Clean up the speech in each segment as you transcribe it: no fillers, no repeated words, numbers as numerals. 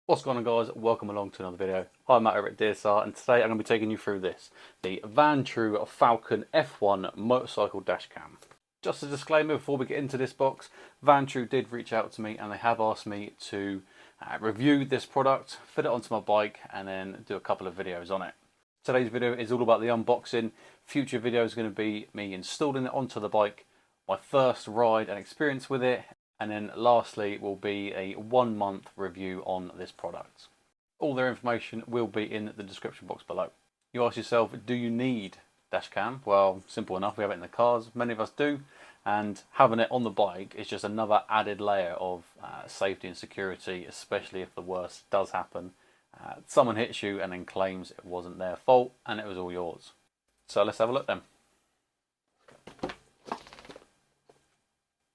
What's going on, guys? Welcome along to another video. I'm Matt over at DSR, and today I'm going to be taking you through this, the Vantrue Falcon F1 motorcycle dash cam. Just a disclaimer before we get into this box, Vantrue did reach out to me and they have asked me to review this product, fit it onto my bike, and then do a couple of videos on it. Today's video is all about the unboxing. Future video is going to be me installing it onto the bike, my first ride and experience with it, and then lastly will be a 1 month review on this product. All their information will be in the description box below. You ask yourself, do you need dash cam? Well, simple enough, we have it in the cars, many of us do, and having it on the bike is just another added layer of safety and security, especially if the worst does happen. Someone hits you and then claims it wasn't their fault and it was all yours. So let's have a look then.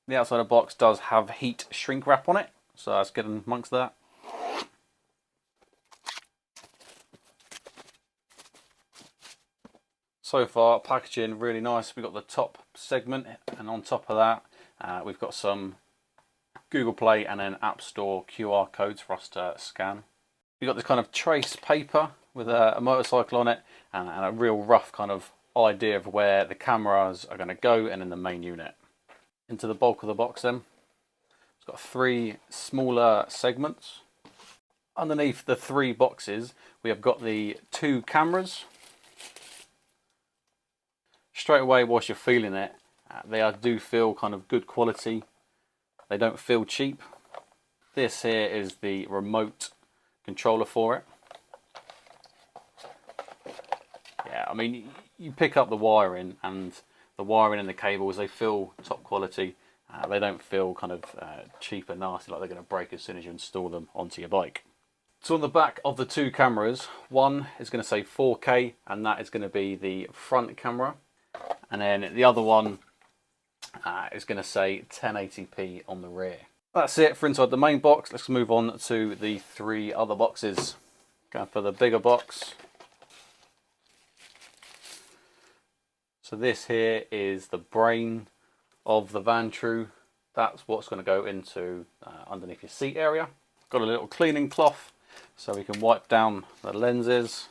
The outside of the box does have heat shrink wrap on it, so let's get amongst that. So far, packaging really nice. We've got the top segment, and on top of that, we've got some Google Play and then App Store QR codes for us to scan. We've got this kind of trace paper with a motorcycle on it, and a real rough kind of idea of where the cameras are going to go and in the main unit. Into the bulk of the box then. It's got 3 smaller segments. Underneath the 3 boxes we have got the 2 cameras. Straight away whilst you're feeling it, they do feel kind of good quality. They don't feel cheap. This here is the remote controller for it. Yeah, I mean, you pick up the wiring, and the wiring and the cables, they feel top quality. They don't feel kind of cheap and nasty like they're going to break as soon as you install them onto your bike. So on the back of the 2 cameras, one is going to say 4K, and that is going to be the front camera. And then the other one is going to say 1080p on the rear. That's it for inside the main box. Let's move on to the 3 other boxes. Going for the bigger box. So this here is the brain of the Vantrue. That's what's going to go into underneath your seat area. Got a little cleaning cloth so we can wipe down the lenses.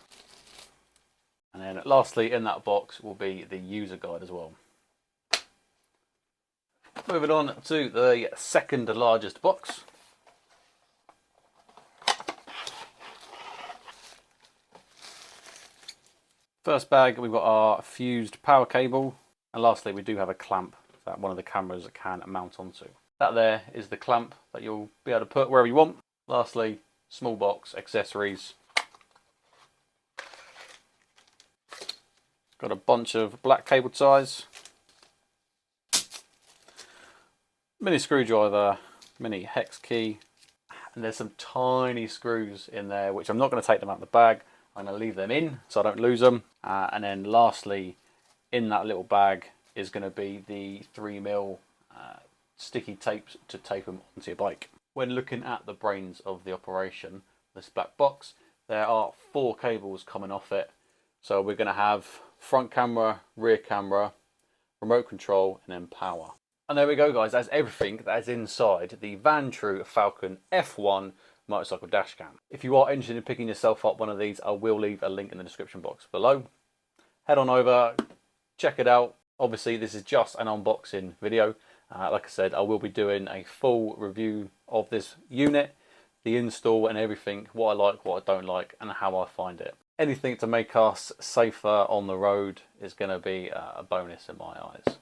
And then lastly in that box will be the user guide as well. Moving on to the second largest box. First bag, we've got our fused power cable, and lastly we do have a clamp that one of the cameras can mount onto. That there is the clamp that you'll be able to put wherever you want. Lastly, small box, accessories. Got a bunch of black cable ties, mini screwdriver, mini hex key, and there's some tiny screws in there which I'm not going to take them out of the bag. I'm going to leave them in so I don't lose them. And then lastly, in that little bag is going to be the 3mm sticky tapes to tape them onto your bike. When looking at the brains of the operation, this black box, there are 4 cables coming off it. So we're going to have front camera, rear camera, remote control, and then power. And there we go, guys. That's everything that is inside the Vantrue Falcon F1 motorcycle dash cam. If you are interested in picking yourself up one of these, I will leave a link in the description box below. Head on over, check it out. Obviously this is just an unboxing video. Like I said, I will be doing a full review of this unit, the install and everything, what I like, what I don't like, and how I find it. Anything to make us safer on the road is going to be a bonus in my eyes.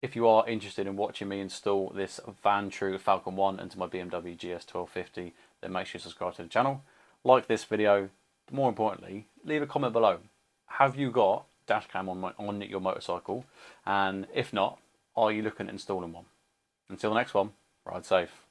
If you are interested in watching me install this Vantrue Falcon 1 into my BMW GS 1250, then make sure you subscribe to the channel, like this video, but more importantly, leave a comment below. Have you got dash cam on your motorcycle? And if not, are you looking at installing one? Until the next one, ride safe.